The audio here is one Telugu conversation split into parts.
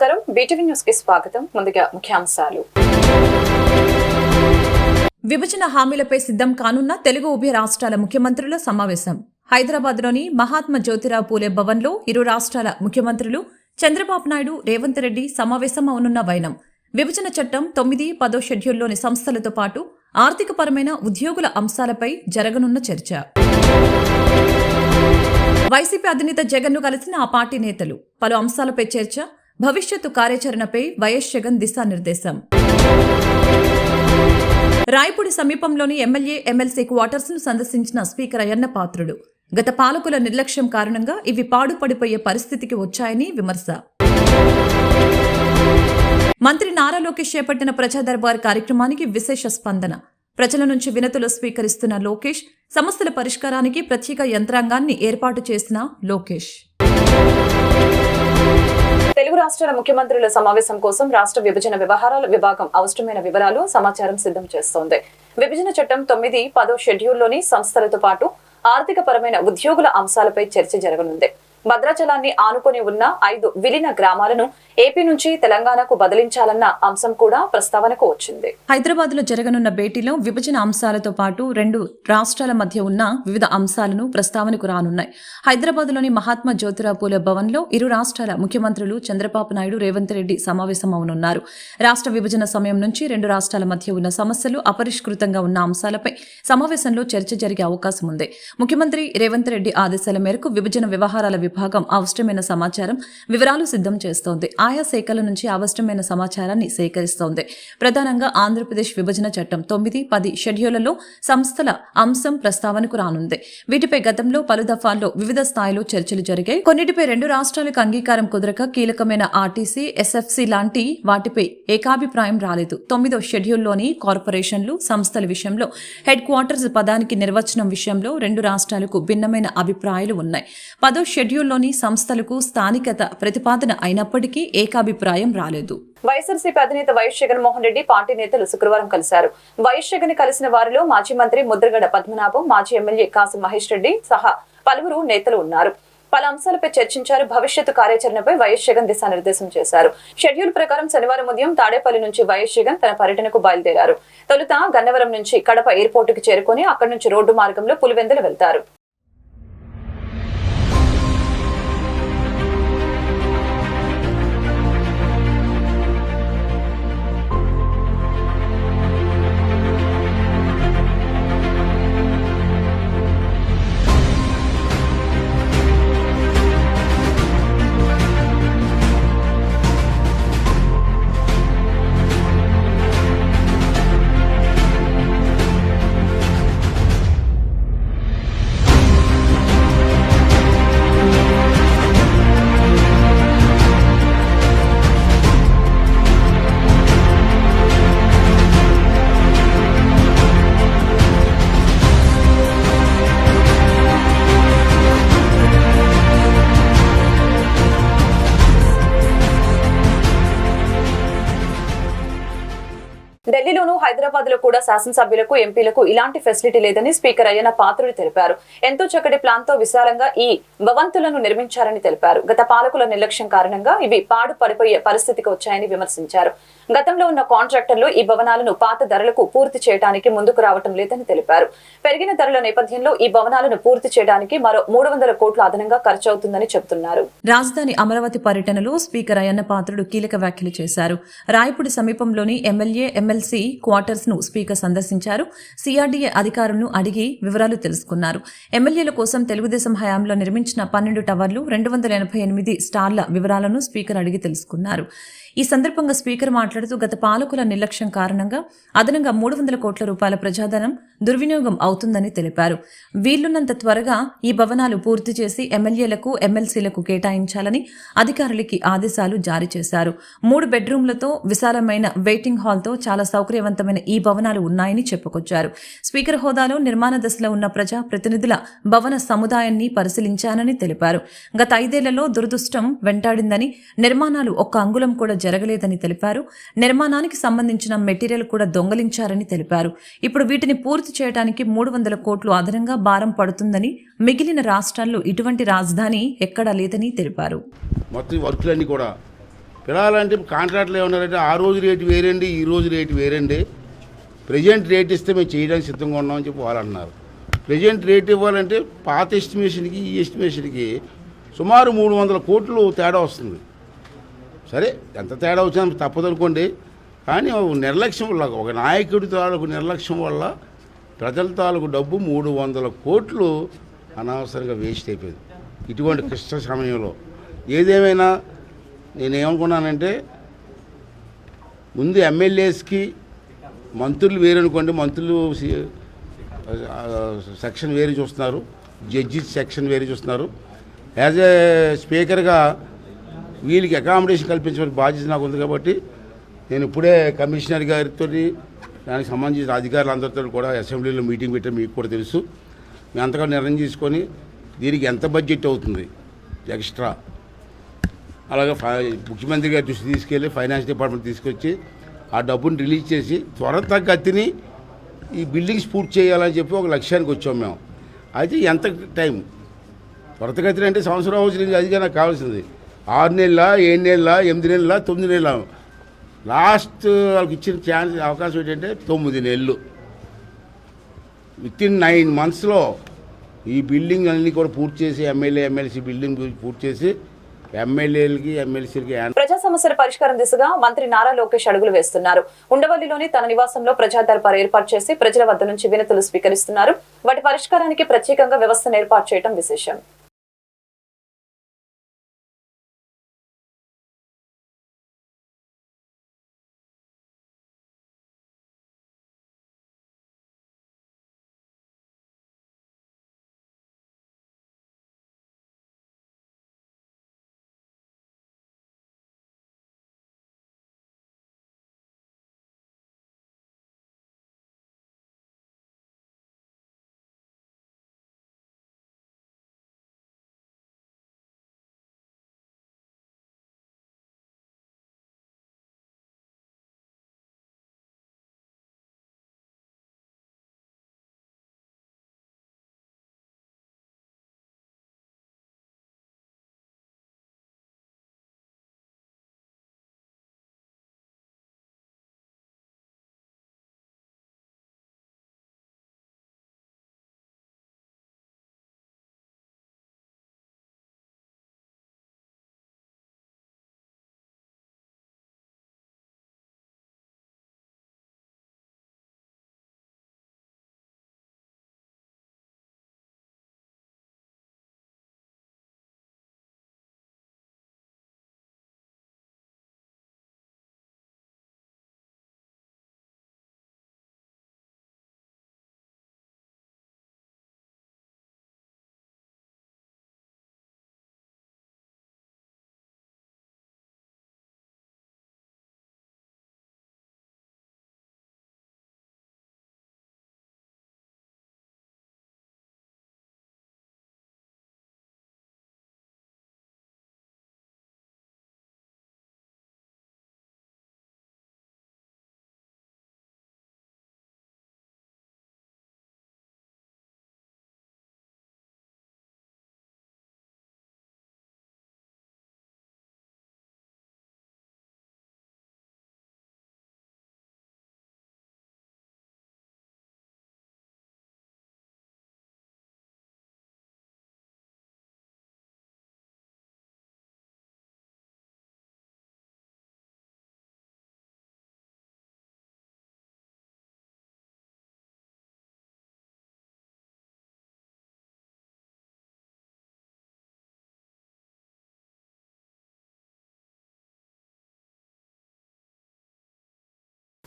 నమస్కారం. బీటీవీ న్యూస్ కి స్వాగతం. ముందుగా ముఖ్యాంశాలు. విభజన హామీలపై సిద్ధం కానున్న తెలుగు ఉభయ రాష్ట్రాల ముఖ్యమంత్రుల సమావేశం. హైదరాబాద్లోని మహాత్మా జ్యోతిరావు పూలే భవన్లో ఇరు రాష్ట్రాల ముఖ్యమంత్రులు చంద్రబాబు నాయుడు, రేవంత్ రెడ్డి సమావేశం అవనున్న వైనం. విభజన చట్టం 9, 10 షెడ్యూల్లోని సంస్థలతో పాటు ఆర్థికపరమైన ఉద్యోగుల అంశాలపై జరగనున్న చర్చ. వైసీపీ అధినేత జగన్ను కలిసిన ఆ పార్టీ నేతలు. పలు అంశాలపై చర్చ. భవిష్యత్తు కార్యాచరణపై వైఎస్ జగన్ దిశానిర్దేశం. రాయపూడి సమీపంలోని ఎమ్మెల్యే, ఎమ్మెల్సీ క్వార్టర్స్ ను సందర్శించిన స్పీకర్ అయ్యన్న పాత్రుడు. గత పాలకుల నిర్లక్ష్యం కారణంగా ఇవి పాడుపడిపోయే పరిస్థితికి వచ్చాయని విమర్శ. మంత్రి నారా లోకేష్ చేపట్టిన ప్రజా దర్బార్ కార్యక్రమానికి విశేష స్పందన. ప్రజల నుంచి వినతులు స్వీకరిస్తున్న లోకేష్, సమస్యల పరిష్కారానికి ప్రత్యేక యంత్రాంగాన్ని ఏర్పాటు చేసిన లోకేష్. తెలుగు రాష్ట్రాల ముఖ్యమంత్రుల సమావేశం కోసం రాష్ట్ర విభజన వ్యవహారాల విభాగం అవసరమైన వివరాలు, సమాచారం సిద్ధం చేస్తోంది. విభజన చట్టం 9, 10 షెడ్యూల్లోని సంస్థలతో పాటు ఆర్థిక పరమైన ఉద్యోగుల అంశాలపై చర్చ జరగనుంది. భద్రాచలాన్ని ఆనుకొని ఉన్న 5 విలీన గ్రామాలను ఏపీ నుంచి తెలంగాణకు బదిలించాలన్న అంశం కూడా ప్రస్తావనకు వచ్చింది. హైదరాబాద్ లో జరగనున్న భేటీలో విభజన అంశాలతో పాటు 2 రాష్ట్రాల మధ్య ఉన్న వివిధ అంశాలను ప్రస్తావనకు రానున్నాయి. హైదరాబాద్ లోని మహాత్మా జ్యోతిరావు పూలే భవన్ లో ఇరు రాష్ట్రాల ముఖ్యమంత్రులు చంద్రబాబు నాయుడు, రేవంత్ రెడ్డి సమావేశం అవనున్నారు. రాష్ట్ర విభజన సమయం నుంచి 2 రాష్ట్రాల మధ్య ఉన్న సమస్యలు, అపరిష్కృతంగా ఉన్న అంశాలపై సమావేశంలో చర్చ జరిగే అవకాశం ఉంది. ముఖ్యమంత్రి రేవంత్ రెడ్డి ఆదేశాల మేరకు విభజన వ్యవహారాల విభాగం అవసరమైన సమాచారం, వివరాలు సిద్ధం చేస్తోంది. ఆయా శాఖల నుంచి అవసరమైన సమాచారాన్ని సేకరిస్తోంది. ప్రధానంగా ఆంధ్రప్రదేశ్ విభజన చట్టం 9, 10 షెడ్యూళ్లలో సంస్థల అంశం ప్రస్తావనకు రానుంది. వీటిపై గతంలో పలు దఫాల్లో వివిధ స్థాయిలో చర్చలు జరిగాయి. కొన్నిటిపై 2 రాష్ట్రాలకు అంగీకారం కుదరక కీలకమైన ఆర్టీసీ, ఎస్ఎఫ్సీ లాంటి వాటిపై ఏకాభిప్రాయం రాలేదు. 9వ షెడ్యూల్లోని కార్పొరేషన్లు, సంస్థల విషయంలో హెడ్ క్వార్టర్స్ పదానికి నిర్వచనం విషయంలో 2 రాష్ట్రాలకు భిన్నమైన అభిప్రాయాలు ఉన్నాయి. 10వ షెడ్యూల్లోని సంస్థలకు స్థానికత ప్రతిపాదన అయినప్పటికీ ఏకాభిప్రాయం రాలేదు. వైఎస్ఆర్సీపీ అధినేత వైఎస్ జగన్మోహన్ రెడ్డి పార్టీ నేతలు శుక్రవారం కలిశారు. వైఎస్ జగన్ కలిసిన వారిలో మాజీ మంత్రి ముద్రగడ పద్మనాభం, మాజీ ఎమ్మెల్యే కాసు మహేష్ రెడ్డి సహా పలువురు నేతలు ఉన్నారు. పలు అంశాలపై చర్చించారు. భవిష్యత్తు కార్యాచరణపై వైఎస్ జగన్ దిశానిర్దేశం చేశారు. షెడ్యూల్ ప్రకారం శనివారం ఉదయం తాడేపల్లి నుంచి వైఎస్ జగన్ తన పర్యటనకు బయలుదేరారు. తొలుత గన్నవరం నుంచి కడప ఎయిర్పోర్టుకు చేరుకుని అక్కడి నుంచి రోడ్డు మార్గంలో పులివెందులు వెళ్తారు. ఢిల్లీలోనూ, హైదరాబాద్ లో కూడా శాసనసభ్యులకు, ఎంపీలకు ఇలాంటి ఫెసిలిటీ లేదని స్పీకర్ అయ్యన్న పాత్రుడు తెలిపారు. ఎంతో చక్కటి ప్లాన్ తో విశాలంగా ఈ భవంతులను నిర్మించారని తెలిపారు. గత పాలకుల నిర్లక్ష్యం కారణంగా ఇవి పాడు పడిపోయే పరిస్థితికి వచ్చాయని విమర్శించారు. గతంలో ఉన్న కాంట్రాక్టర్లు ఈ భవనాలను పాత ధరలకు పూర్తి చేయడానికి ముందుకు రావటం లేదని తెలిపారు. పెరిగిన ధరల నేపథ్యంలో ఈ భవనాలను పూర్తి చేయడానికి మరో 300 కోట్లు అదనంగా ఖర్చవుతుందని చెబుతున్నారు. రాజధాని అమరావతి పర్యటనలో స్పీకర్ అయ్యన్న పాత్రుడు కీలక వ్యాఖ్యలు చేశారు. రాయపూడి సమీపంలోని ఎమ్మెల్యే, ఎమ్మెల్సీ క్వార్టర్స్ ను స్పీకర్ సందర్శించారు. సిఆర్డీఏ అధికారులను అడిగి వివరాలు తెలుసుకున్నారు. ఎమ్మెల్యేల కోసం తెలుగుదేశం హయాంలో నిర్మించిన 12 టవర్లు, 288 స్టార్ల వివరాలను స్పీకర్ అడిగి తెలుసుకున్నారు. ఈ సందర్భంగా స్పీకర్ మాట్లాడుతూ గత పాలకుల నిర్లక్ష్యం కారణంగా అదనంగా 300 కోట్ల రూపాయల ప్రజాధనం దుర్వినియోగం అవుతుందని తెలిపారు. వీలున్నంత త్వరగా ఈ భవనాలు పూర్తి చేసి ఎమ్మెల్యేలకు, ఎమ్మెల్సీలకు కేటాయించాలని అధికారులకి ఆదేశాలు జారీ చేశారు. 3 బెడ్రూమ్లతో విశాలమైన వెయిటింగ్ హాల్తో చాలా సౌకర్యవంతమైన ఈ భవనాలు ఉన్నాయని చెప్పుకొచ్చారు. స్పీకర్ హోదాలో నిర్మాణ దశలో ఉన్న ప్రజా ప్రతినిధుల భవన సముదాయాన్ని పరిశీలించానని తెలిపారు. గత 5 ఏళ్లలో దురదృష్టం వెంటాడిందని, నిర్మాణాలు ఒక్క అంగుళం కూడా జరగలేదని తెలిపారు. నిర్మాణానికి సంబంధించిన మెటీరియల్ కూడా దొంగలించారని తెలిపారు. ఇప్పుడు వీటిని పూర్తి చేయడానికి 300 కోట్లు అదనంగా భారం పడుతుందని, మిగిలిన రాష్ట్రాల్లో ఇటువంటి రాజధాని ఎక్కడా లేదని తెలిపారు. మొత్తం వర్కులన్నీ కూడా పిలాలంటే కాంట్రాక్ట్లు ఏమన్నారంటే ఆ రోజు రేటు వేరండి, ఈ రోజు రేటు వేరండి, ప్రజెంట్ రేట్ ఇస్తే మేము చేయడానికి సిద్ధంగా ఉన్నామని చెప్పి వాళ్ళు అన్నారు. ప్రజెంట్ రేట్ ఇవ్వాలంటే పాత ఎస్టిమేషన్కి ఈ ఎస్టిమేషన్కి సుమారు 300 కోట్లు తేడా వస్తుంది. సరే ఎంత తేడా వచ్చినా తప్పదనుకోండి, కానీ నిర్లక్ష్యం వల్ల, ఒక నాయకుడి తాలూకు నిర్లక్ష్యం వల్ల ప్రజల తాలూకు డబ్బు 300 కోట్లు అనవసరంగా వేస్ట్ అయిపోయింది ఇటువంటి క్లిష్ట సమయంలో. ఏదేమైనా నేనేమనుకున్నానంటే, ముందు ఎమ్మెల్యేస్కి మంత్రులు వేరనుకోండి, మంత్రులు సెక్షన్ వేరే చూస్తున్నారు, జడ్జి సెక్షన్ వేరే చూస్తున్నారు. యాజ్ ఏ స్పీకర్గా వీళ్ళకి అకామిడేషన్ కల్పించే బాధ్యత నాకు ఉంది కాబట్టి నేను ఇప్పుడే కమిషనర్ గారితో దానికి సంబంధించిన అధికారులందరితో కూడా అసెంబ్లీలో మీటింగ్ పెట్టే మీకు కూడా తెలుసు. మేము అంతగా నిర్ణయం తీసుకొని దీనికి ఎంత బడ్జెట్ అవుతుంది ఎక్స్ట్రా, అలాగే ముఖ్యమంత్రి గారి దృష్టి తీసుకెళ్ళి ఫైనాన్స్ డిపార్ట్మెంట్ తీసుకొచ్చి ఆ డబ్బుని రిలీజ్ చేసి త్వరతగతిని ఈ బిల్డింగ్స్ పూర్తి చేయాలని చెప్పి ఒక లక్ష్యానికి వచ్చాం మేము. అయితే ఎంత టైం త్వరతగతిని అంటే సంవత్సరం అవసరం, అదిగా నాకు కావాల్సింది 6 నెలల, 7 నెలల, 8 నెలల, 9 నెలల. లాస్ట్ వాళ్ళకి ఇచ్చిన ఛాన్స్ అవకాశం ఏంటంటే 9 నెలలు. విత్ ఇన్ 9 monthsలో ఈ బిల్డింగ్ అన్నీ కూడా పూర్తి చేసి ఎమ్మెల్యే ఎమ్మెల్సీ బిల్డింగ్ పూర్తి చేసి ఎమ్మెల్యేలకి ఎమ్మెల్సీలకి. ప్రజా సమస్యల పరిష్కారం దిశగా మంత్రి నారా లోకేష్ అడుగులు వేస్తున్నారు. ఉండవల్లిలోని తన నివాసంలో ప్రజా దర్బార్ ఏర్పాటు చేసి ప్రజల వద్ద నుంచి వినతులు స్వీకరిస్తున్నారు. వాటి పరిష్కారానికి ప్రత్యేకంగా వ్యవస్థను ఏర్పాటు చేయడం విశేషం.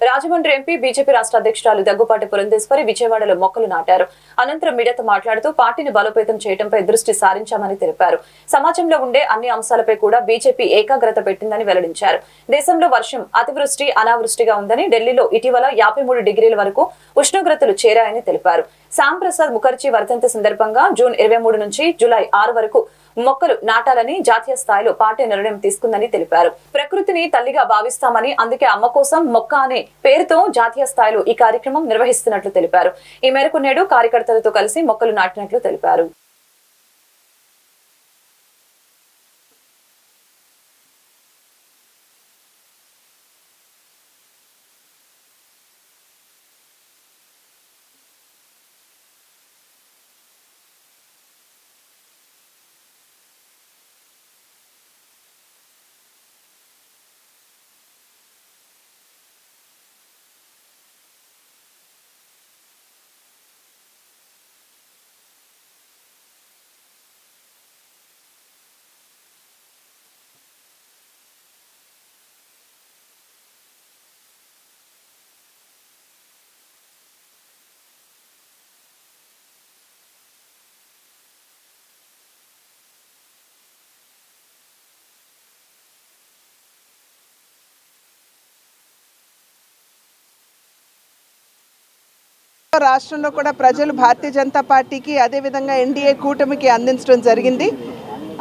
రాజమండ్రి ఎంపీ బీజేపీ రాష్ట్ర అధ్యక్షురాలు దగ్గుపాటి పురంధేశ్వరి విజయవాడలో మొక్కలు నాటారు. అనంతరం మీడియాతో మాట్లాడుతూ పార్టీని బలోపేతం చేయడంపై దృష్టి సారించామని తెలిపారు. సమాజంలో ఉండే అన్ని అంశాలపై కూడా బీజేపీ ఏకాగ్రత పెట్టిందని వెల్లడించారు. దేశంలో వర్షం అతివృష్టి అనావృష్టిగా ఉందని, ఢిల్లీలో ఇటీవల 53 డిగ్రీల వరకు ఉష్ణోగ్రతలు చేరాయని తెలిపారు. శ్యామ్ ప్రసాద్ ముఖర్జీ వర్ధంతి సందర్భంగా జూన్ 23 నుంచి జూలై 6 వరకు మొక్కలు నాటాలని జాతీయ స్థాయిలో పార్టీ నిర్ణయం తీసుకుందని తెలిపారు. ప్రకృతిని తల్లిగా భావిస్తామని, అందుకే అమ్మ కోసం మొక్క అనే పేరుతో జాతీయ స్థాయిలో ఈ కార్యక్రమం నిర్వహిస్తున్నట్లు తెలిపారు. ఈ మేరకు నేడు కార్యకర్తలతో కలిసి మొక్కలు నాటినట్లు తెలిపారు. రాష్ట్రంలో కూడా ప్రజలు భారతీయ జనతా పార్టీకి అదేవిధంగా ఎన్డీఏ కూటమికి అందించడం జరిగింది.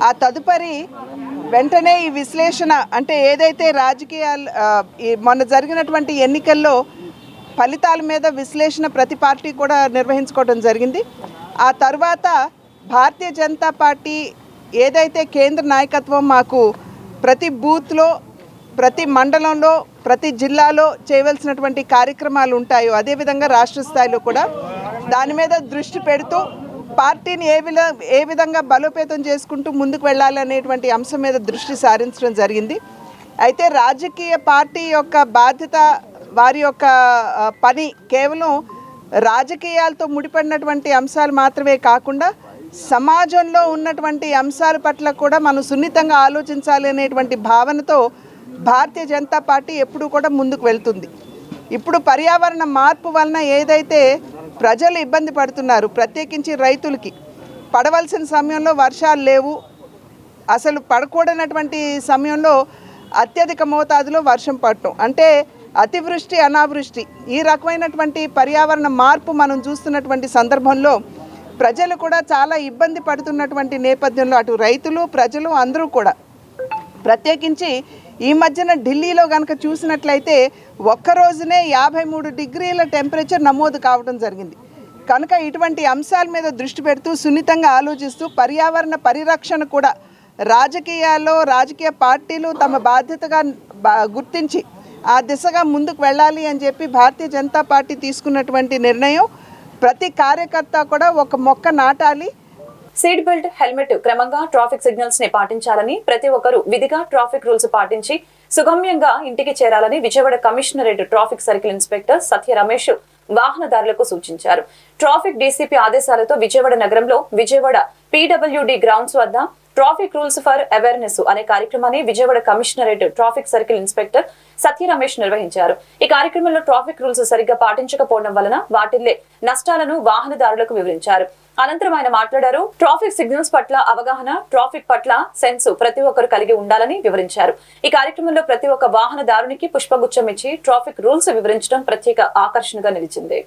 ఆ తదుపరి వెంటనే ఈ విశ్లేషణ అంటే ఏదైతే రాజకీయాలు మొన్న జరిగినటువంటి ఎన్నికల్లో ఫలితాల మీద విశ్లేషణ ప్రతి పార్టీ కూడా నిర్వహించుకోవడం జరిగింది. ఆ తర్వాత భారతీయ జనతా పార్టీ ఏదైతే కేంద్ర నాయకత్వం మాకు ప్రతి బూత్లో ప్రతి మండలంలో ప్రతి జిల్లాలో చేయవలసినటువంటి కార్యక్రమాలు ఉంటాయో అదేవిధంగా రాష్ట్ర స్థాయిలో కూడా దాని మీద దృష్టి పెడుతూ పార్టీని ఏ విధంగా బలోపేతం చేసుకుంటూ ముందుకు వెళ్ళాలి అనేటువంటి అంశం మీద దృష్టి సారించడం జరిగింది. అయితే రాజకీయ పార్టీ యొక్క బాధ్యత వారి యొక్క పని కేవలం రాజకీయాలతో ముడిపడినటువంటి అంశాలు మాత్రమే కాకుండా సమాజంలో ఉన్నటువంటి అంశాల పట్ల కూడా మనం సున్నితంగా ఆలోచించాలి అనేటువంటి భావనతో భారతీయ జనతా పార్టీ ఎప్పుడూ కూడా ముందుకు వెళ్తుంది. ఇప్పుడు పర్యావరణ మార్పు వలన ఏదైతే ప్రజలు ఇబ్బంది పడుతున్నారు, ప్రత్యేకించి రైతులకి పడవలసిన సమయంలో వర్షాలు లేవు, అసలు పడకూడనటువంటి సమయంలో అత్యధిక మోతాదులో వర్షం పడటం అంటే అతివృష్టి అనావృష్టి ఈ రకమైనటువంటి పర్యావరణ మార్పు మనం చూస్తున్నటువంటి సందర్భంలో ప్రజలు కూడా చాలా ఇబ్బంది పడుతున్నటువంటి నేపథ్యంలో అటు రైతులు ప్రజలు అందరూ కూడా ప్రత్యేకించి ఈ మధ్యన ఢిల్లీలో కనుక చూసినట్లయితే ఒక్కరోజునే 53 డిగ్రీల టెంపరేచర్ నమోదు కావడం జరిగింది. కనుక ఇటువంటి అంశాల మీద దృష్టి పెడుతూ సున్నితంగా ఆలోచిస్తూ పర్యావరణ పరిరక్షణ కూడా రాజకీయాల్లో రాజకీయ పార్టీలు తమ బాధ్యతగా గుర్తించి ఆ దిశగా ముందుకు వెళ్ళాలి అని చెప్పి భారతీయ జనతా పార్టీ తీసుకున్నటువంటి నిర్ణయం ప్రతి కార్యకర్త కూడా ఒక మొక్క నాటాలి. సీట్ బెల్ట్, హెల్మెట్ క్రమంగా ట్రాఫిక్ సిగ్నల్స్ ని పాటించాలని ప్రతి ఒక్కరూ విధిగా ట్రాఫిక్ రూల్స్ పాటించి సుగమ్యంగా ఇంటికి చేరాలని Vijayawada commissionerate traffic circle inspector Satya Ramesh వాహనదారులకు సూచించారు. ట్రాఫిక్ డీసీపీ ఆదేశాలతో విజయవాడ నగరంలో విజయవాడ పీడబ్ల్యూడీ గ్రౌండ్స్ వద్ద ట్రాఫిక్ రూల్స్ ఫర్ అవేర్నెస్ అనే కార్యక్రమాన్ని Vijayawada commissionerate traffic circle inspector Satya Ramesh నిర్వహించారు. ఈ కార్యక్రమంలో ట్రాఫిక్ రూల్స్ సరిగ్గా పాటించకపోవడం వలన వాటిల్లే నష్టాలను వాహనదారులకు వివరించారు. అనంతరం ఆయన మాట్లాడారు. ట్రాఫిక్ సిగ్నల్స్ పట్ల అవగాహన, ట్రాఫిక్ పట్ల సెన్స్ ప్రతి ఒక్కరు కలిగి ఉండాలని వివరించారు. ఈ కార్యక్రమంలో ప్రతి ఒక్క వాహనదారునికి పుష్పగుచ్చం ఇచ్చి ట్రాఫిక్ రూల్స్ వివరించడం ప్రత్యేక ఆకర్షణగా నిలిచింది.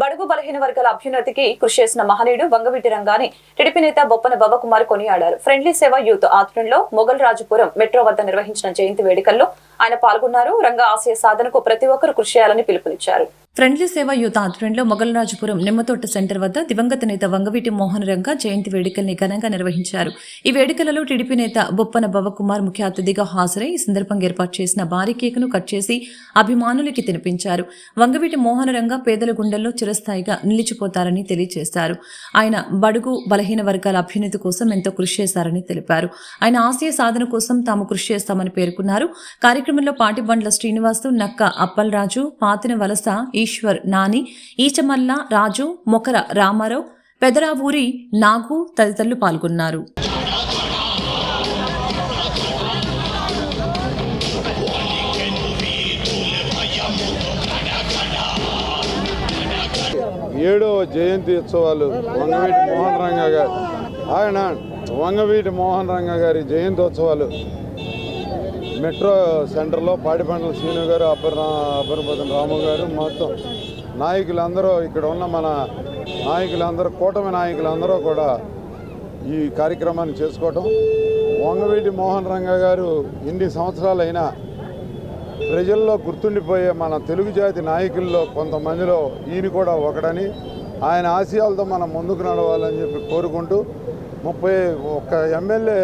బడుగు బడుగు బలహీన వర్గాల అభ్యున్నతికి కృషి చేసిన మహనీయుడు వంగవీటి రంగాని టీడీపీ నేత బొప్పన బాబకుమార్ కొనియాడారు. ఫ్రెండ్లీ సేవ యూత్ ఆధ్వర్యంలో మొగల్ రాజుపురం మెట్రో వద్ద నిర్వహించిన జయంతి వేడుకల్లో ఆయన పాల్గొన్నారు. రంగా ఆశయ సాధనకు ప్రతి ఒక్కరూ కృషి చేయాలని పిలుపునిచ్చారు. ఫ్రెండ్లీ సేవ యూత్ ఆధ్వర్యంలో మొగల్రాజుపురం నిమ్మతోట సెంటర్ వద్ద దివంగత నేత వంగవీటి మోహన్ రంగా జయంతి వేడుకల్ని ఘనంగా నిర్వహించారు. ఈ వేడుకలలో టీడీపీ నేత బొప్పన బాబకుమార్ ముఖ్య అతిథిగా హాజరై ఈ సందర్భంగా ఏర్పాటు చేసిన భారీ కేకును కట్ చేసి అభిమానులకి తినిపించారు. వంగవీటి మోహన్ రంగా పేదల గుండెల్లో చిరస్థాయిగా నిలిచిపోతారని తెలియజేశారు. ఆయన బడుగు బలహీన వర్గాల అభ్యున్నతి కోసం ఎంతో కృషి చేశారని తెలిపారు. ఆయన ఆశయ సాధన కోసం తాము కృషి చేస్తామని పేర్కొన్నారు. కార్యక్రమంలో పాటిబండ్ల శ్రీనివాసు, నక్క అప్పలరాజు, పాతిన వలస ఈశ్వర్, నాని, ఈచమల్ల రాజు, మొకర రామారావు, పెదరావూరి నాగు తదితరులు పాల్గొన్నారు. ఏడవ జయంతి ఉత్సవాలు వంగవీటి మోహన్ రంగా గారు వంగవీటి మోహన్ రంగా గారి జయంతోత్సవాలు మెట్రో సెంటర్లో పాటిపండ్ల శ్రీను గారు, అబ్బరపతి రాము గారు, మొత్తం నాయకులందరూ, ఇక్కడ ఉన్న మన నాయకులందరూ, కూటమి నాయకులందరూ కూడా ఈ కార్యక్రమాన్ని చేసుకోవటం. వంగవీటి మోహన్ రంగా గారు ఎన్ని సంవత్సరాలైనా ప్రజల్లో గుర్తుండిపోయే మన తెలుగు జాతి నాయకుల్లో కొంతమందిలో ఈయన కూడా ఒకడని, ఆయన ఆశయాలతో మనం ముందుకు నడవాలని చెప్పి కోరుకుంటూ, 31 ఎమ్మెల్యే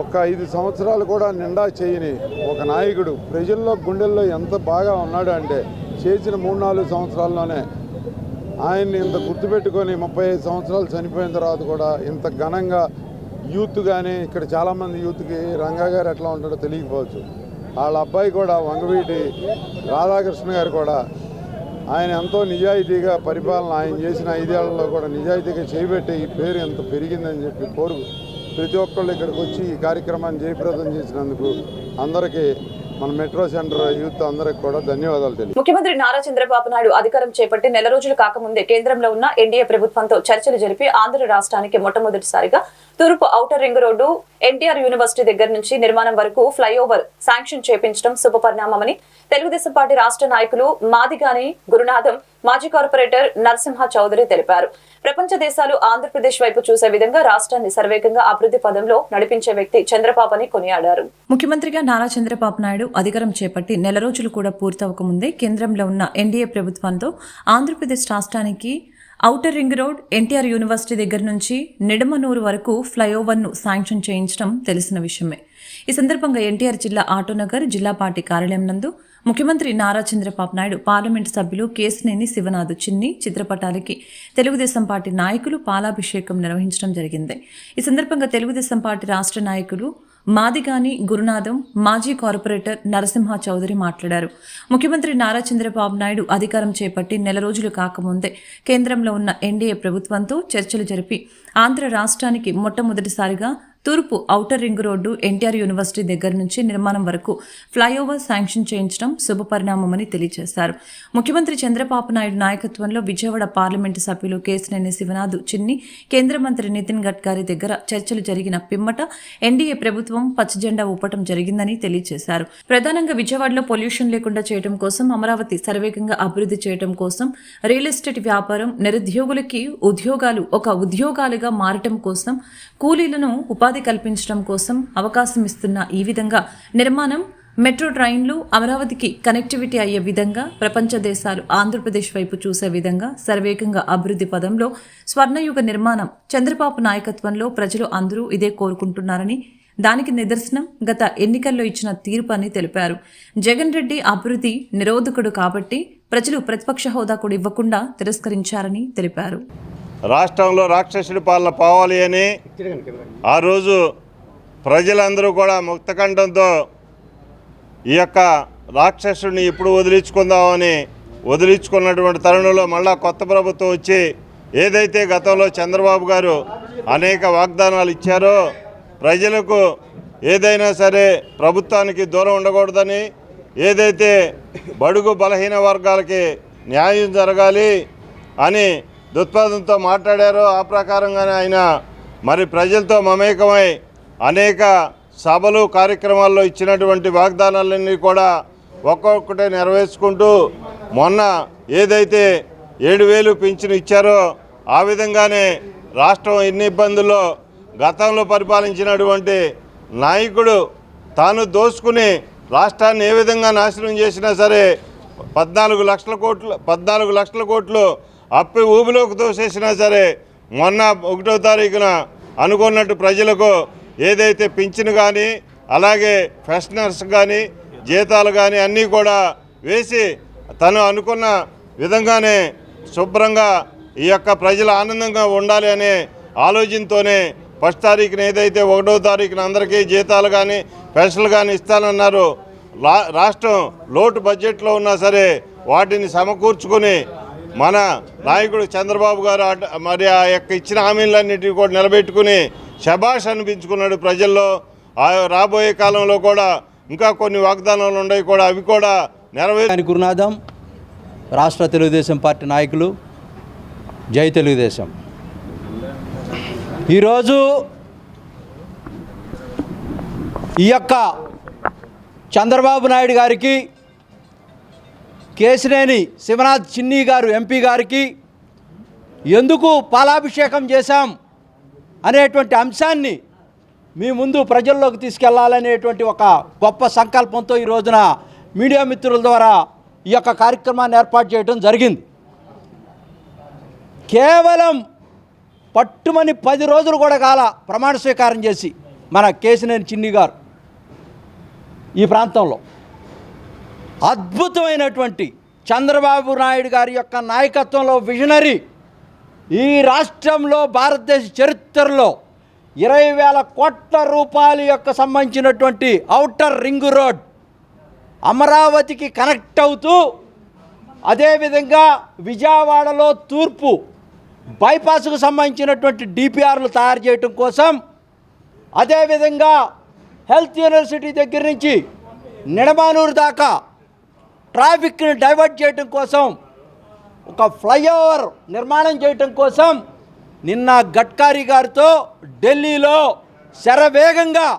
ఒక 5 సంవత్సరాలు కూడా నిండా చేయని ఒక నాయకుడు ప్రజల్లో గుండెల్లో ఎంత బాగా ఉన్నాడు అంటే, చేసిన 3-4 సంవత్సరాల్లోనే ఆయన్ని ఇంత గుర్తుపెట్టుకొని 35 సంవత్సరాలు చనిపోయిన తర్వాత కూడా ఇంత ఘనంగా యూత్ కానీ, ఇక్కడ చాలామంది యూత్కి రంగా గారు ఎట్లా ఉంటాడో తెలియకపోవచ్చు, వాళ్ళ అబ్బాయి కూడా వంగవీటి రాధాకృష్ణ గారు కూడా ఆయన ఎంతో నిజాయితీగా పరిపాలన ఆయన చేసిన 5 ఏళ్లలో కూడా నిజాయితీగా చేయబెట్టి ఈ పేరు ఎంత పెరిగిందని చెప్పి ప్రతి ఒక్కళ్ళు ఇక్కడికి వచ్చి ఈ కార్యక్రమాన్ని జయప్రదం చేసినందుకు అందరికీ మన మెట్రో సెంటర్ యూత్ అందరికి కూడా ధన్యవాదాలు తెలియదు. ముఖ్యమంత్రి నారా చంద్రబాబు నాయుడు అధికారం చేపట్టి నెల రోజులు కాకముందే కేంద్రంలో ఉన్న ఎన్డీఏ ప్రభుత్వంతో చర్చలు జరిపి ఆంధ్ర రాష్ట్రానికి మొట్టమొదటిసారిగా తూర్పు outer ring road NTR university దగ్గర నుంచి నిర్మాణం వరకు ఫ్లైఓవర్ శాంక్షన్ చేపించడం శుభపరిణామమని తెలుగుదేశం పార్టీ రాష్ట్ర నాయకులు మాదిగాని గురునాథం, మాజీ కార్పొరేటర్ నరసింహ చౌదరి తెలిపారు. ప్రపంచ దేశాలు ఆంధ్రప్రదేశ్ వైపు చూసే విధంగా రాష్ట్రాన్ని సర్వేగంగా అభివృద్ధి పదంలో నడిపించే వ్యక్తి చంద్రబాబు అని కొనియాడారు. ముఖ్యమంత్రిగా నారా చంద్రబాబు నాయుడు అధికారం చేపట్టి నెల రోజులు కూడా పూర్తవకముందే కేంద్రంలో ఉన్న ఎన్డీఏ ప్రభుత్వంతో ఆంధ్రప్రదేశ్ రాష్ట్రానికి outer ring road NTR university దగ్గర నుంచి నిడమనూరు వరకు ఫ్లైఓవర్ను శాంక్షన్ చేయించడం తెలిసిన విషయమే. ఈ సందర్భంగా ఎన్టీఆర్ జిల్లా ఆటోనగర్ జిల్లా పార్టీ కార్యాలయం నందు ముఖ్యమంత్రి నారా చంద్రబాబు నాయుడు, పార్లమెంటు సభ్యులు కేశినేని శివనాథ్ చిన్ని చిత్రపటాలకి తెలుగుదేశం పార్టీ నాయకులు పాలాభిషేకం నిర్వహించడం జరిగింది. ఈ సందర్భంగా తెలుగుదేశం పార్టీ రాష్ట్ర నాయకులు మాదిగాని గురునాథం, మాజీ కార్పొరేటర్ నరసింహ చౌదరి మాట్లాడారు. ముఖ్యమంత్రి నారా చంద్రబాబు నాయుడు అధికారం చేపట్టి నెల రోజులు కాకముందే కేంద్రంలో ఉన్న ఎన్డీఏ ప్రభుత్వంతో చర్చలు జరిపి ఆంధ్ర రాష్ట్రానికి మొట్టమొదటిసారిగా తూర్పు outer ring road NTR university దగ్గర నుంచి నిర్మాణం వరకు ఫ్లైఓవర్ శాంక్షన్ చేయించడం శుభపరిణామమని తెలియజేశారు. ముఖ్యమంత్రి చంద్రబాబు నాయుడు నాయకత్వంలో విజయవాడ పార్లమెంటు సభ్యులు కేశినేని శివనాథ్ చిన్ని, కేంద్ర మంత్రి నితిన్ గడ్కరీ దగ్గర చర్చలు జరిగిన పిమ్మట ఎన్డీఏ ప్రభుత్వం పచ్చజెండా ఊపటం జరిగిందని తెలియజేశారు. ప్రధానంగా విజయవాడలో పొల్యూషన్ లేకుండా చేయడం కోసం, అమరావతి సర్వేగంగా అభివృద్ధి చేయడం కోసం, రియల్ ఎస్టేట్ వ్యాపారం, నిరుద్యోగులకి ఉద్యోగాలు ఒక ఉద్యోగాలుగా మారటం కోసం, కూలీలను ఉపాధి కల్పించడం కోసం అవకాశం ఇస్తున్న ఈ విధంగా నిర్మాణం, మెట్రో ట్రైన్లు అమరావతికి కనెక్టివిటీ అయ్యే విధంగా, ప్రపంచ దేశాలు ఆంధ్రప్రదేశ్ వైపు చూసే విధంగా సర్వేగంగా అభివృద్ధి పదంలో స్వర్ణయుగ నిర్మాణం చంద్రబాబు నాయకత్వంలో ప్రజలు అందరూ ఇదే కోరుకుంటున్నారని, దానికి నిదర్శనం గత ఎన్నికల్లో ఇచ్చిన తీర్పు అని తెలిపారు. జగన్ రెడ్డి అభివృద్ధి నిరోధకుడు కాబట్టి ప్రజలు ప్రతిపక్ష హోదా కూడా ఇవ్వకుండా తిరస్కరించారని తెలిపారు. రాష్ట్రంలో రాక్షసుడి పాలన పోవాలి అని ఆ రోజు ప్రజలందరూ కూడా ముక్తకంఠంతో ఈ యొక్క రాక్షసుడిని ఇప్పుడు వదిలించుకుందామని వదిలించుకున్నటువంటి తరుణంలో మళ్ళా కొత్త ప్రభుత్వం వచ్చి ఏదైతే గతంలో చంద్రబాబు గారు అనేక వాగ్దానాలు ఇచ్చారో, ప్రజలకు ఏదైనా సరే ప్రభుత్వానికి దూరం ఉండకూడదని, ఏదైతే బడుగు బలహీన వర్గాలకి న్యాయం జరగాలి అని దృక్పథంతో మాట్లాడారో ఆ ప్రకారంగానే ఆయన మరి ప్రజలతో మమేకమై అనేక సభలు కార్యక్రమాల్లో ఇచ్చినటువంటి వాగ్దానాలన్నీ కూడా ఒక్కొక్కటే నెరవేర్చుకుంటూ మొన్న ఏదైతే 7,000 పింఛను ఇచ్చారో ఆ విధంగానే రాష్ట్రం ఎన్ని ఇబ్బందుల్లో గతంలో పరిపాలించినటువంటి నాయకుడు తాను దోసుకుని రాష్ట్రాన్ని ఏ విధంగా నాశనం చేసినా సరే 14 లక్షల కోట్లు అప్పి ఊబిలోకి తోసేసినా సరే మొన్న 1వ తారీఖున అనుకున్నట్టు ప్రజలకు ఏదైతే పింఛను కానీ అలాగే పెన్షనర్స్ కానీ జీతాలు కానీ అన్నీ కూడా వేసి తను అనుకున్న విధంగానే శుభ్రంగా ఈ యొక్క ప్రజలు ఆనందంగా ఉండాలి అనే ఆలోచనతోనే 1వ తారీఖున ఏదైతే 1వ తారీఖున అందరికీ జీతాలు కానీ పెన్షన్లు కానీ ఇస్తానన్నారు. రాష్ట్రం లోటు బడ్జెట్లో ఉన్నా సరే వాటిని సమకూర్చుకొని మన నాయకుడు చంద్రబాబు గారు మరి ఆ యొక్క ఇచ్చిన హామీలన్నిటినీ కూడా నిలబెట్టుకుని శభాష్ అనిపించుకున్నాడు ప్రజల్లో. రాబోయే కాలంలో కూడా ఇంకా కొన్ని వాగ్దానాలు ఉన్నాయి కూడా అవి కూడా నెరవేర్చి గురునాథం రాష్ట్ర తెలుగుదేశం పార్టీ నాయకులు జై తెలుగుదేశం. ఈరోజు ఈ యొక్క చంద్రబాబు నాయుడు గారికి కేశినేని శివనాథ్ చిన్ని గారు ఎంపీ గారికి ఎందుకు పాలాభిషేకం చేశాం అనేటువంటి అంశాన్ని మీ ముందు ప్రజల్లోకి తీసుకెళ్లాలనేటువంటి ఒక గొప్ప సంకల్పంతో ఈ రోజున మీడియా మిత్రుల ద్వారా ఈ యొక్క కార్యక్రమాన్ని ఏర్పాటు చేయడం జరిగింది. కేవలం పట్టుమని 10 రోజులు కూడా కాల ప్రమాణ స్వీకారం చేసి మన కేశినేని చిన్ని గారు ఈ ప్రాంతంలో అద్భుతమైనటువంటి చంద్రబాబు నాయుడు గారి యొక్క నాయకత్వంలో విజనరీ ఈ రాష్ట్రంలో భారతదేశ చరిత్రలో 20,000 కోట్ల రూపాయల యొక్క సంబంధించినటువంటి ఔటర్ రింగ్ రోడ్ అమరావతికి కనెక్ట్ అవుతూ అదేవిధంగా విజయవాడలో తూర్పు బైపాస్కు సంబంధించినటువంటి డిపిఆర్లు తయారు చేయటం కోసం, అదేవిధంగా హెల్త్ యూనివర్సిటీ దగ్గర నుంచి నిడమానూరు దాకా ట్రాఫిక్ని డైవర్ట్ చేయటం కోసం, ఒక ఫ్లైఓవర్ నిర్మాణం చేయటం కోసం నిన్న గడ్కరీ గారితో ఢిల్లీలో శరవేగంగా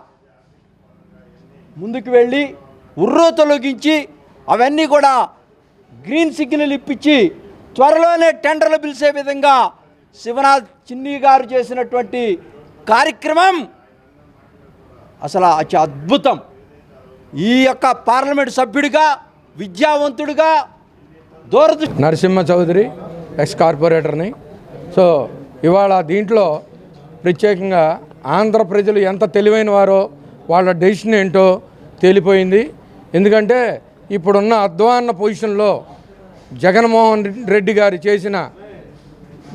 ముందుకు వెళ్ళి ఉర్రూ తొలగించి అవన్నీ కూడా గ్రీన్ సిగ్నల్ ఇప్పించి త్వరలోనే టెండర్లు పిలిచే విధంగా శివనాథ్ చిన్ని గారు చేసినటువంటి కార్యక్రమం అసలు అద్భుతం. ఈ యొక్క పార్లమెంట్ సభ్యుడిగా, విద్యావంతుడిగా, నరసింహ చౌదరి ఎక్స్ కార్పొరేటర్ని. సో ఇవాళ దీంట్లో ప్రత్యేకంగా ఆంధ్ర ప్రజలు ఎంత తెలివైన వారో వాళ్ళ డెసిషన్ ఏంటో తేలిపోయింది. ఎందుకంటే ఇప్పుడున్న అధ్వాన్న పొజిషన్లో జగన్మోహన్ రెడ్డి గారు చేసిన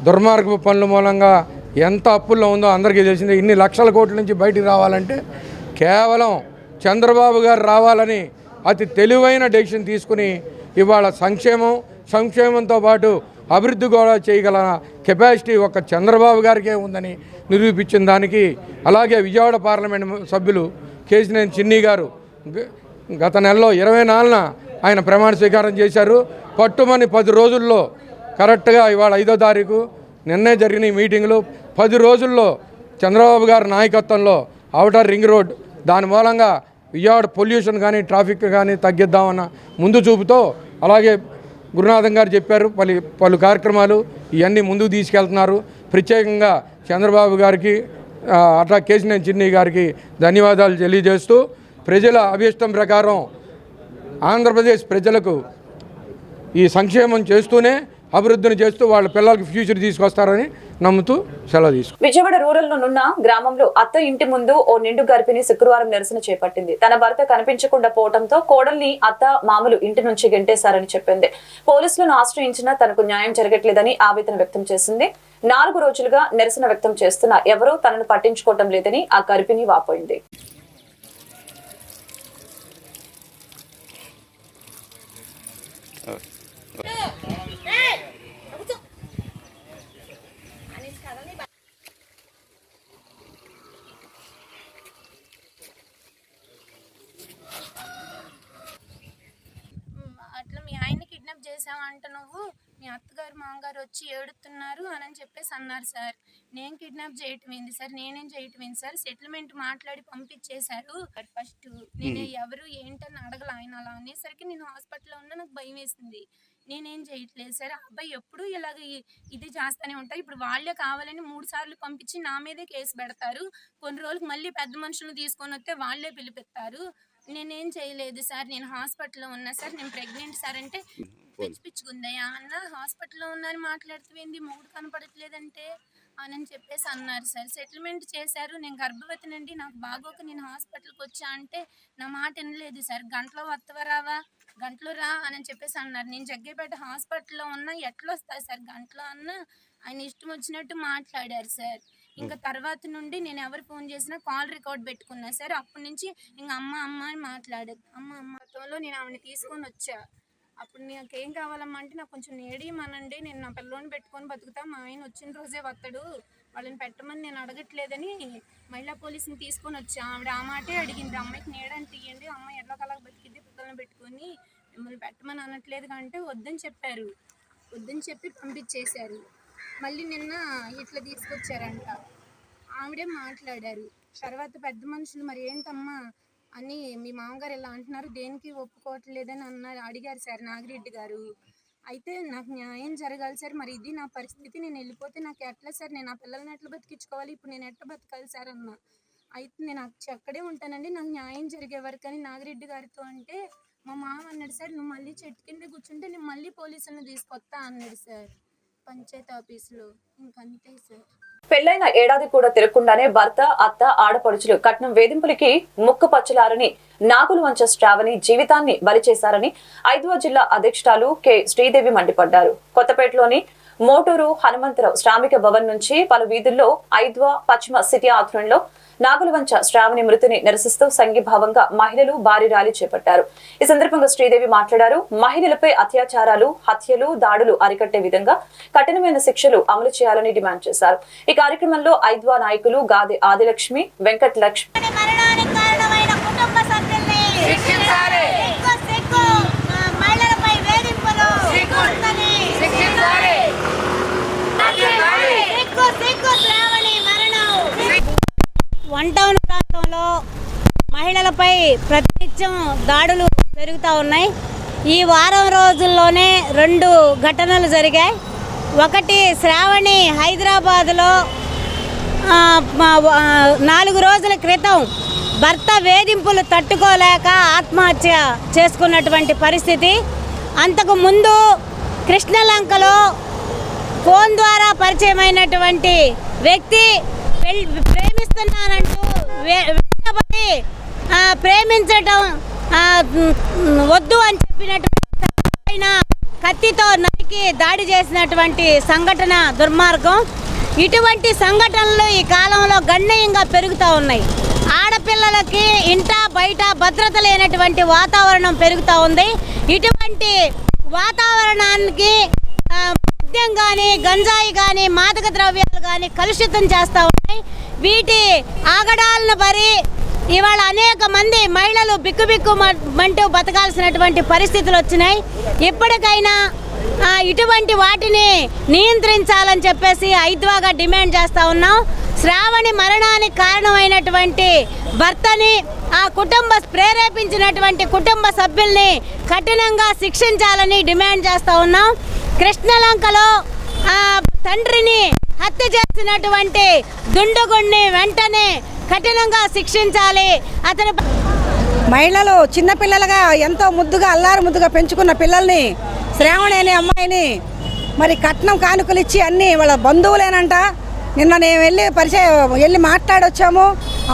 దుర్మార్గపు పనుల మూలంగా ఎంత అప్పుల్లో ఉందో అందరికీ తెలిసిందే. ఇన్ని లక్షల కోట్ల నుంచి బయటికి రావాలంటే కేవలం చంద్రబాబు గారు రావాలని అతి తెలివైన డెసిషన్ తీసుకుని ఇవాళ సంక్షేమంతో పాటు అభివృద్ధి కూడా చేయగల కెపాసిటీ ఒక చంద్రబాబు గారికే ఉందని నిరూపించిన దానికి, అలాగే విజయవాడ పార్లమెంట్ సభ్యులు కేశినేని చిన్ని గారు గత నెలలో 24న ఆయన ప్రమాణ స్వీకారం చేశారు. పట్టుమని 10 రోజుల్లో కరెక్ట్గా ఇవాళ 5వ తారీఖు నిన్నే జరిగిన ఈ మీటింగులు 10 రోజుల్లో చంద్రబాబు గారి నాయకత్వంలో ఔటర్ రింగ్ రోడ్ దాని మూలంగా విజయవాడ పొల్యూషన్ కానీ ట్రాఫిక్ కానీ తగ్గిద్దామన్న ముందు చూపుతో, అలాగే గురునాథం గారు చెప్పారు పలు కార్యక్రమాలు ఇవన్నీ ముందుకు తీసుకెళ్తున్నారు. ప్రత్యేకంగా చంద్రబాబు గారికి అట్లా కేశినేని చిన్ని గారికి ధన్యవాదాలు తెలియజేస్తూ, ప్రజల అభీష్టం ప్రకారం ఆంధ్రప్రదేశ్ ప్రజలకు ఈ సంక్షేమం చేస్తూనే అభివృద్ధిని చేస్తూ వాళ్ళ పిల్లలకి ఫ్యూచర్ తీసుకొస్తారని నమ్ముతూ సెలవు తీసుకు. విజయవాడ రూరల్ నున్న గ్రామంలో అత్త ఇంటి ముందు ఓ నిండు గర్భిణి శుక్రవారం నిరసన చేపట్టింది. తన భర్త కనిపించకుండా పోవడంతో కోడల్ని అత్త మామలు ఇంటి నుంచి గెంటేశారని చెప్పింది. పోలీసులను ఆశ్రయించినా తనకు న్యాయం జరగట్లేదని ఆవేదన వ్యక్తం చేసింది. 4 రోజులుగా నిరసన వ్యక్తం చేస్తున్నా ఎవరూ తనను పట్టించుకోవటం లేదని ఆ గర్భిణి వాపోయింది. అట్లా మీ ఆయన్ని కిడ్నాప్ చేసావంట, నువ్వు మీ అత్తగారు మామగారు వచ్చి ఏడుతున్నారు అని చెప్పేసి అన్నారు సార్. నేను కిడ్నాప్ చేయటం ఏంది సార్, నేనేం చేయటం ఏంది సార్, సెటిల్మెంట్ మాట్లాడి పంపించేశారు. ఫస్ట్ నేను ఎవరు ఏంటని అడగల. ఆయన అలా అనేసరికి నేను హాస్పిటల్లో ఉన్నా, నాకు భయం వేసింది. నేనేం చేయట్లేదు సార్, అబ్బాయి ఎప్పుడు ఇలాగ ఇది చేస్తూనే ఉంటాయి. ఇప్పుడు వాళ్ళే కావాలని 3 సార్లు పంపించి నా మీదే కేసు పెడతారు. కొన్ని రోజులకు మళ్ళీ పెద్ద మనుషులను తీసుకొని వస్తే వాళ్ళే పిలిపిస్తారు. నేనేం చేయలేదు సార్, నేను హాస్పిటల్లో ఉన్నా సార్, నేను ప్రెగ్నెంట్ సార్ అంటే పిచ్చుకుందయ్యా అన్న, హాస్పిటల్లో ఉన్నారని మాట్లాడుతుంది, మొగుడు కనపడట్లేదంటే అని చెప్పేసి అన్నారు సార్. సెటిల్మెంట్ చేశారు. నేను గర్భవతినండి, నాకు బాగోక నేను హాస్పిటల్కి వచ్చా అంటే నా మాట వినలేదు సార్. గంటలో వత్తవా రావా, గంటలో రా అని చెప్పేసి అన్నారు. నేను జగ్గేపేట హాస్పిటల్లో ఉన్నా, ఎట్లా వస్తాయి సార్ గంటలో అన్న, ఆయన ఇష్టం వచ్చినట్టు మాట్లాడారు సార్. ఇంకా తర్వాత నుండి నేను ఎవరు ఫోన్ చేసినా కాల్ రికార్డ్ పెట్టుకున్నా సార్. అప్పటి నుంచి ఇంకా అమ్మ అమ్మ అని మాట్లాడేది. అమ్మతో నేను ఆమెను తీసుకొని వచ్చా. అప్పుడు నాకేం కావాలమ్మా అంటే, నాకు కొంచెం నేడియమనండి, నేను నా పిల్లోని పెట్టుకొని బతుకుతా, మా ఆయన వచ్చిన రోజే వస్తాడు, వాళ్ళని పెట్టమని నేను అడగట్లేదని మహిళా పోలీసుని తీసుకొని వచ్చా. ఆవిడ ఆ మాటే అడిగింది, అమ్మాయికి నీడని తీయండి, అమ్మాయి ఎట్లా బతికిద్ది పిల్లల్ని పెట్టుకొని, మిమ్మల్ని పెట్టమని అనట్లేదు అంటే వద్దని చెప్పారు. వద్దని చెప్పి పంపించేశారు. మళ్ళీ నిన్న ఇట్లా తీసుకొచ్చారంట. ఆవిడే మాట్లాడారు. తర్వాత పెద్ద మనుషులు మరి ఏంటమ్మా అని మీ మామగారు ఇలా అంటున్నారు, దేనికి ఒప్పుకోవట్లేదని అడిగారు సార్ నాగిరెడ్డి గారు. అయితే నాకు న్యాయం జరగాలి సార్, మరి ఇది నా పరిస్థితి, నేను వెళ్ళిపోతే నాకు ఎట్లా సార్, నేను ఆ పిల్లల్ని ఎట్లా బతికించుకోవాలి, ఇప్పుడు నేను ఎట్లా బతకాలి సార్ అన్న. అయితే నేను అక్కడే ఉంటానండి, నాకు న్యాయం జరిగే వరకు అని నాగిరెడ్డి గారితో అంటే, మా మామ అన్నాడు సార్, నువ్వు మళ్ళీ చెట్టు కింద కూర్చుంటే నేను మళ్ళీ పోలీసులను తీసుకొస్తా అన్నాడు సార్ పంచాయతీ ఆఫీసులో. ఇంకంతే సార్. పెళ్లైన ఏడాది కూడా తిరగకుండానే భర్త, అత్త, ఆడపడుచులు కట్నం వేధింపులకి ముక్కు పచ్చలారని నాగులవంచ శ్రావణి జీవితాన్ని బలి చేశారని ఐద్వా జిల్లా అధ్యక్షురాలు కె శ్రీదేవి మండిపడ్డారు. కొత్తపేటలోని మోటూరు హనుమంతరావు శ్రామిక భవన్ నుంచి పలు వీధుల్లో ఐద్వా పశ్చిమ సిటీ ఆధ్వర్యంలో నాగులవంచ శ్రావణి మృతిని నిరసిస్తూ సంఘీభావంగా మహిళలు భారీ ర్యాలీ చేపట్టారు. ఈ సందర్భంగా శ్రీదేవి మాట్లాడారు. మహిళలపై అత్యాచారాలు, హత్యలు, దాడులు అరికట్టే విధంగా కఠినమైన శిక్షలు అమలు చేయాలని డిమాండ్ చేశారు. ఈ కార్యక్రమంలో ఐద్వా నాయకులు గాది ఆదిలక్ష్మి, వెంకట లక్ష్మి వన్ టౌన్ ప్రాంతంలో మహిళలపై ప్రతినిత్యం దాడులు పెరుగుతూ ఉన్నాయి. ఈ వారం రోజుల్లోనే 2 ఘటనలు జరిగాయి. ఒకటి శ్రావణి హైదరాబాద్లో 4 రోజుల క్రితం భర్త వేధింపులు తట్టుకోలేక ఆత్మహత్య చేసుకున్నటువంటి పరిస్థితి. అంతకు ముందు కృష్ణలంకలో ఫోన్ ద్వారా పరిచయమైనటువంటి వ్యక్తి ప్రేమిస్తున్నానంటూ వెంటబడి ప్రేమించడం వద్దు అని చెప్పినటువంటి కత్తితో నరికి దాడి చేసినటువంటి సంఘటన దుర్మార్గం. ఇటువంటి సంఘటనలు ఈ కాలంలో గణనీయంగా పెరుగుతూ ఉన్నాయి. ఆడపిల్లలకి ఇంట బయట భద్రత లేనటువంటి వాతావరణం పెరుగుతూ ఉంది. ఇటువంటి వాతావరణానికి మద్యం కానీ, గంజాయి కానీ, మాదక ద్రవ్యాలు కానీ కలుషితం చేస్తూ ఉన్నాయి. వీటి ఆగడాలను పరి ఇవాళ అనేక మంది మహిళలు బిక్కుబిక్కుమంటూ బతకాల్సినటువంటి పరిస్థితులు వచ్చినాయి. ఇప్పటికైనా ఇటువంటి వాటిని నియంత్రించాలని చెప్పేసి ఐద్వాగా డిమాండ్ చేస్తూ ఉన్నాం. శ్రావణి మరణానికి కారణమైనటువంటి భర్తని, ఆ ప్రేరేపించినటువంటి కుటుంబ సభ్యుల్ని కఠినంగా శిక్షించాలని డిమాండ్ చేస్తూ ఉన్నాం. కృష్ణలంకలో తండ్రిని హత్య చేసినటువంటి దుండగుణ్ణి వెంటనే కఠినంగా శిక్షించాలి. అతని మహిళలు చిన్నపిల్లలుగా ఎంతో ముద్దుగా అల్లారు ముద్దుగా పెంచుకున్న పిల్లల్ని, శ్రావణి అనే అమ్మాయిని మరి కట్నం కానుకలు ఇచ్చి అన్నీ వాళ్ళ బంధువులేనంట. నిన్న నేను వెళ్ళి మాట్లాడొచ్చాము.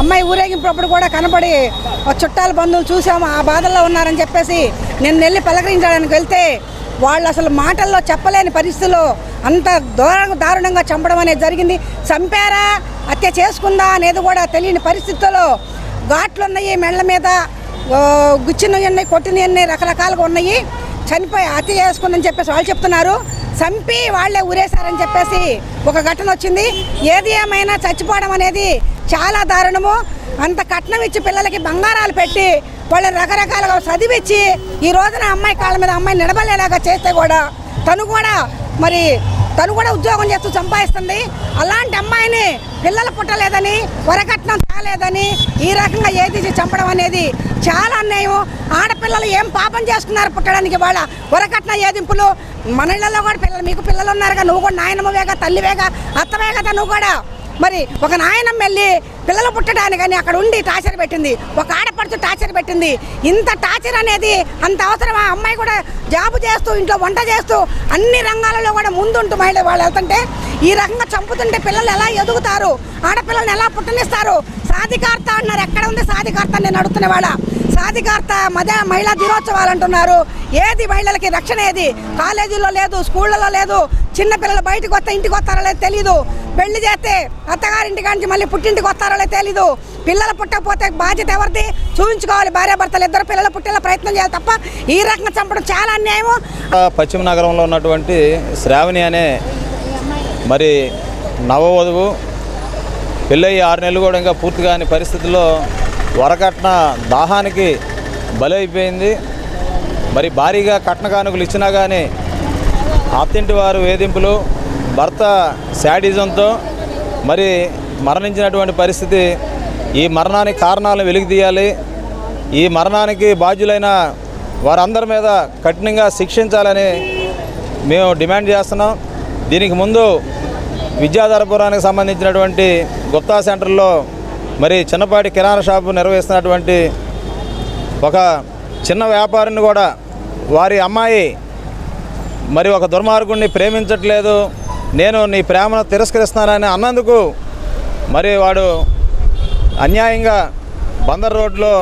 అమ్మాయి ఊరేగింపుప్పుడు కూడా కనపడి చుట్టాల బంధువులు చూసాము, ఆ బాధల్లో ఉన్నారని చెప్పేసి నేను వెళ్ళి పలకరించడానికి వెళ్తే వాళ్ళు అసలు మాటల్లో చెప్పలేని పరిస్థితుల్లో అంత దారుణంగా చంపడం అనేది జరిగింది. చంపారా, హత్య చేసుకుందా అనేది కూడా తెలియని పరిస్థితుల్లో ఘాట్లు ఉన్నాయి, మెళ్ళ మీద గుచ్చినవి ఉన్నాయి, కొట్టినవి ఉన్నాయి, రకరకాలుగా ఉన్నాయి. చనిపోయి హత్య చేసుకుందని చెప్పేసి వాళ్ళు చెప్తున్నారు. చంపి వాళ్ళే ఊరేశారని చెప్పేసి ఒక ఘటన వచ్చింది. ఏది ఏమైనా చచ్చిపోవడం అనేది చాలా దారుణము. అంత కట్నం ఇచ్చి పిల్లలకి బంగారాలు పెట్టి వాళ్ళని రకరకాలుగా చదివించి ఈ రోజున అమ్మాయి కాళ్ళ మీద అమ్మాయి నిలబడేలాగా చేస్తే కూడా తను కూడా మరి తను కూడా ఉద్యోగం చేస్తూ సంపాదిస్తుంది. అలాంటి అమ్మాయిని పిల్లలు పుట్టలేదని, వరకట్నం తేలేదని ఈ రకంగా ఏది చంపడం అనేది చాలా అన్యాయం. ఆడపిల్లలు ఏం పాపం చేస్తున్నారు పుట్టడానికి? వాళ్ళ వరకట్న ఏదింపులు. మన ఇళ్లలో కూడా మీకు పిల్లలు ఉన్నారుగా, నువ్వు కూడా నాయనమ్మవేగా, తల్లివేగా, అత్తవే కదా నువ్వు కూడా. మరి ఒక నాయనమ్మ వెళ్ళి పిల్లలు పుట్టడానికని అక్కడ ఉండి టార్చర్ పెట్టింది, ఒక ఆడపడుచు టార్చర్ పెట్టింది. ఇంత టార్చర్ అనేది అంత అవసరమా? అమ్మాయి కూడా జాబు చేస్తూ, ఇంట్లో వంట చేస్తూ, అన్ని రంగాలలో కూడా ముందుంటూ మహిళ వాళ్ళు వెళ్తుంటే ఈ రకంగా చంపుతుంటే పిల్లలు ఎలా ఎదుగుతారు? ఆడపిల్లల్ని ఎలా పుట్టనిస్తారు? సాధికారత అన్నారు, ఎక్కడ ఉంది సాధికారత? నేను అడుగుతున్న వాళ్ళ సాధికారత మహిళా దినోత్సవాలు అంటున్నారు. ఏది మహిళలకి రక్షణ? ఏది కాలేజీలో లేదు, స్కూళ్ళలో లేదు. చిన్నపిల్లలు బయటకు వస్తే ఇంటికి వస్తారో లేదు తెలీదు. పెళ్లి చేస్తే అత్తగారింటికి నుంచి మళ్ళీ పుట్టింటికి వస్తారో లేదు తెలీదు. పిల్లలు పుట్టకపోతే బాధ్యత ఎవరిది? చూపించుకోవాలి. భార్యాభర్తలు ఇద్దరు పిల్లలు పుట్టేలా ప్రయత్నం చేయాలి తప్ప ఈ రకంగా చంపడం చాలా అన్యాయం. పశ్చిమ నగరంలో ఉన్నటువంటి శ్రావణి అనే మరి నవవధువు పెళ్ళయి 6 నెలలు కూడా ఇంకా పూర్తి కాని పరిస్థితుల్లో వరకట్న దాహానికి బలైపోయింది. మరి భారీగా కట్న కానుకలు ఇచ్చినా కానీ అత్తింటి వారు వేధింపులు, భర్త శాడిజంతో మరి మరణించినటువంటి పరిస్థితి. ఈ మరణానికి కారణాలను వెలికితీయాలి. ఈ మరణానికి బాధ్యులైన వారందరి మీద కఠినంగా శిక్షించాలని మేము డిమాండ్ చేస్తున్నాం. దీనికి ముందు విద్యాధరపురానికి సంబంధించినటువంటి గుప్తా సెంటర్లో మరి చిన్నపాటి కిరాణా షాపు నిర్వహిస్తున్నటువంటి ఒక చిన్న వ్యాపారిని కూడా వారి అమ్మాయి మరి ఒక దుర్మార్గుడిని ప్రేమించట్లేదు, నేను నీ ప్రేమను తిరస్కరిస్తున్నానని అన్నందుకు మరి వాడు అన్యాయంగా బందర్ రోడ్లో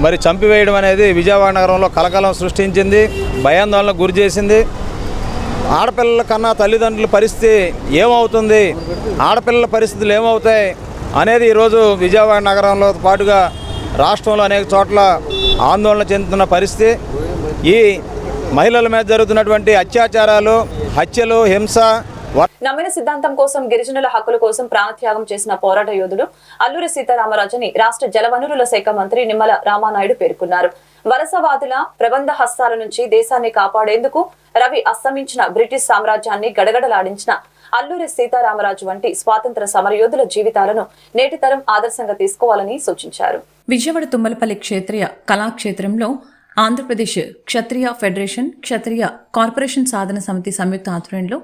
మరి చంపివేయడం అనేది విజయవాడ నగరంలో కలకలం సృష్టించింది, భయాందోళనకు గురి చేసింది. ఆడపిల్లల కన్నా తల్లిదండ్రుల పరిస్థితి ఏమవుతుంది, ఆడపిల్లల పరిస్థితులు ఏమవుతాయి అనేది ఈరోజు విజయవాడ నగరంలో పాటుగా రాష్ట్రంలో అనేక చోట్ల ఆందోళన చెందుతున్న పరిస్థితి. ఈ మహిళల మీద జరుగుతున్నటువంటి అత్యాచారాలు, హత్యలు, హింస. నమ్మిన సిద్ధాంతం కోసం, గిరిజనుల హక్కుల కోసం ప్రాణత్యాగం చేసిన పోరాట యోధుడు అల్లూరి సీతారామరాజుని రాష్ట్ర జలవనరుల శాఖ మంత్రి నిమ్మల రామానాయుడు పేర్కొన్నారు. వలసవాదుల ప్రబంధ హస్తాల నుంచి దేశాన్ని కాపాడేందుకు రవి అస్తమించిన బ్రిటిష్ సామ్రాజ్యాన్ని గడగడలాడించిన అల్లూరి సీతారామరాజు వంటి స్వాతంత్ర సమరయోధుల జీవితాలను నేటి తరం ఆదర్శంగా తీసుకోవాలని సూచించారు. విజయవాడ తుమ్మలపల్లి క్షేత్రీయ కళాక్షేత్రంలో ఆంధ్రప్రదేశ్ క్షత్రియ ఫెడరేషన్, క్షత్రియ కార్పొరేషన్ సాధన సమితి సంయుక్త ఆధ్వర్యంలో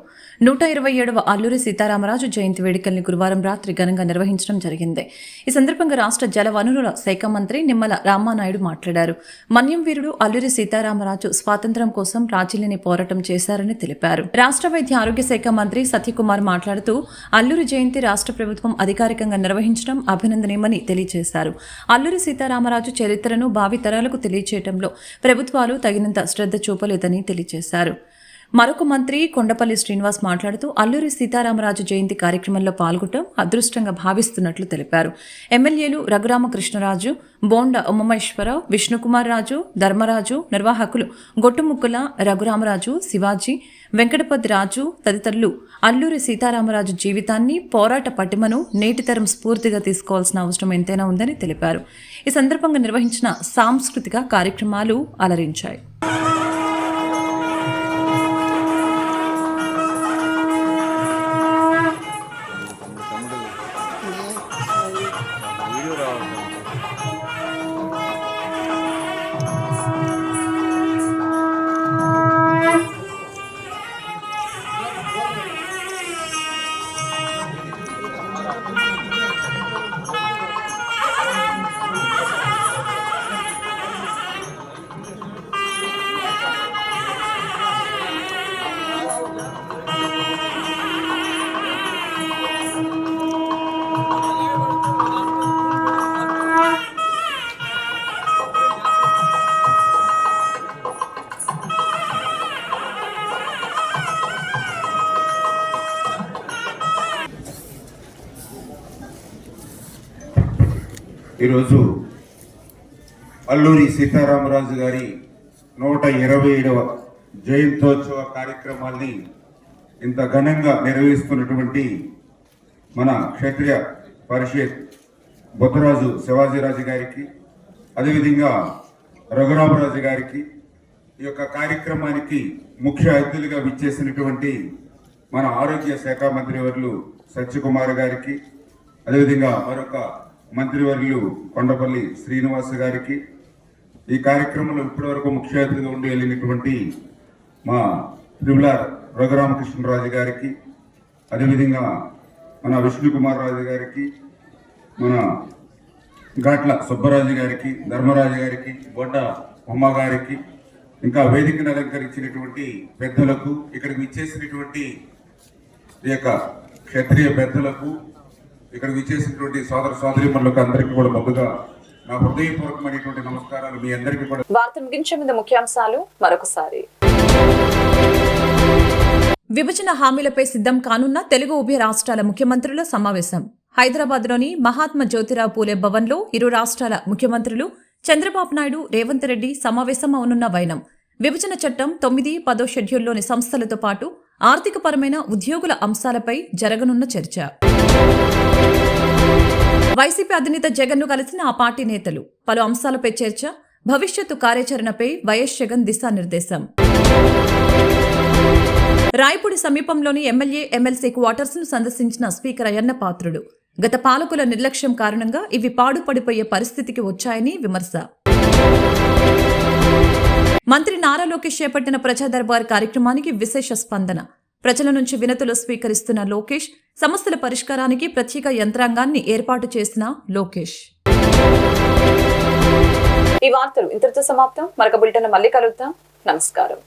127వ అల్లూరి సీతారామరాజు జయంతి వేడుకల్ని గురువారం రాత్రి ఘనంగా నిర్వహించడం జరిగింది. ఈ సందర్భంగా రాష్ట్ర జల వనరుల శాఖ మంత్రి నిమ్మల రామానాయుడు మాట్లాడారు. మన్యం వీరుడు అల్లూరి సీతారామరాజు స్వాతంత్ర్యం కోసం రాజీలేని పోరాటం చేశారని తెలిపారు. రాష్ట్ర వైద్య ఆరోగ్య శాఖ మంత్రి సత్యకుమార్ మాట్లాడుతూ అల్లూరి జయంతి రాష్ట్ర ప్రభుత్వం అధికారికంగా నిర్వహించడం అభినందనీయమని తెలియజేశారు. అల్లూరి సీతారామరాజు చరిత్రను భావితరాలకు తెలియజేయడంలో ప్రభుత్వాలు తగినంత శ్రద్ధ చూపలేదని తెలియజేశారు. మరొక మంత్రి కొండపల్లి శ్రీనివాస్ మాట్లాడుతూ అల్లూరి సీతారామరాజు జయంతి కార్యక్రమంలో పాల్గొనడం అదృష్టంగా భావిస్తున్నట్లు తెలిపారు. ఎమ్మెల్యేలు రఘురామకృష్ణరాజు, బోండ ఉమామేశ్వరరావు, విష్ణుకుమార్ రాజు, ధర్మరాజు, నిర్వాహకులు గొట్టుముక్కుల రఘురామరాజు, శివాజీ, వెంకటపతి రాజు తదితరులు అల్లూరి సీతారామరాజు జీవితాన్ని, పోరాట పటిమను నేటితరం స్ఫూర్తిగా తీసుకోవాల్సిన అవసరం ఎంతైనా ఉందని తెలిపారు. ఈ సందర్భంగా నిర్వహించిన సాంస్కృతిక కార్యక్రమాలు అలరించాయి. ఈరోజు అల్లూరి సీతారామరాజు గారి 127వ జయంతోత్సవ కార్యక్రమాన్ని ఇంత ఘనంగా నిర్వహిస్తున్నటువంటి మన క్షత్రియ పరిషత్ బొత్తరాజు శివాజీరాజు గారికి, అదేవిధంగా రఘురామరాజు గారికి, ఈ యొక్క కార్యక్రమానికి ముఖ్య అతిథులుగా విచ్చేసినటువంటి మన ఆరోగ్య శాఖ మంత్రివర్యులు సత్యకుమార్ గారికి, అదేవిధంగా మరొక మంత్రివర్యులు కొండపల్లి శ్రీనివాస్ గారికి, ఈ కార్యక్రమంలో ఇప్పటివరకు ముఖ్య అతిథిగా ఉండి వెళ్ళినటువంటి మా త్రిపులార్ రఘురామకృష్ణరాజు గారికి, అదేవిధంగా మన విష్ణుకుమార్ రాజు గారికి, మన ఘాట్ల సుబ్బరాజు గారికి, ధర్మరాజు గారికి, బొడ్డ ఉమ్మ గారికి, ఇంకా వేదికను అలంకరించినటువంటి పెద్దలకు, ఇక్కడికి విచ్చేసినటువంటి ఈ యొక్క క్షత్రియ పెద్దలకు, ఇక్కడికి విచ్చేసినటువంటి సోదర సోదరీమణులకు అందరికీ కూడా ముందుగా నా హృదయపూర్వకమైనటువంటి నమస్కారాలు. మీ అందరికీ కూడా. వార్త ముగించే ముందు ముఖ్యాంశాలు మరొకసారి. విభజన హామీలపై సిద్ధం కానున్న తెలుగు ఉభయ రాష్ట్రాల ముఖ్యమంత్రుల సమావేశం. హైదరాబాద్లోని మహాత్మా జ్యోతిరావు పూలే భవన్లో ఇరు రాష్ట్రాల ముఖ్యమంత్రులు చంద్రబాబు నాయుడు, రేవంత్ రెడ్డి సమావేశం అవనున్న వైనం. విభజన చట్టం 9, 10 షెడ్యూల్లోని సంస్థలతో పాటు ఆర్థికపరమైన ఉద్యోగుల అంశాలపై జరగనున్న చర్చ. వైసీపీ అధినేత జగన్ను కలిసిన ఆ పార్టీ నేతలు. పలు అంశాలపై చర్చ. భవిష్యత్తు కార్యాచరణపై వైఎస్ జగన్ దిశానిర్దేశం. రాయపూడి సమీపంలోని ఎమ్మెల్యే, ఎమ్మెల్సీ క్వార్టర్స్ ను సందర్శించిన స్పీకర్ అయ్యన్న పాత్రుడు. గత పాలకుల నిర్లక్ష్యం కారణంగా ఇవి పాడుపడిపోయే పరిస్థితికి వచ్చాయని విమర్శ. మంత్రి నారా లోకేష్ చేపట్టిన ప్రజా దర్బార్ కార్యక్రమానికి విశేష స్పందన. ప్రజల నుంచి వినతులు స్వీకరిస్తున్న లోకేష్, సమస్యల పరిష్కారానికి ప్రత్యేక యంత్రాంగాన్ని ఏర్పాటు చేసిన లోకేష్. ఈ వార్తలు ఇంతటితో సమాప్తం. మరొక బులెటిన్ మళ్ళీ కలుద్దాం. నమస్కారం.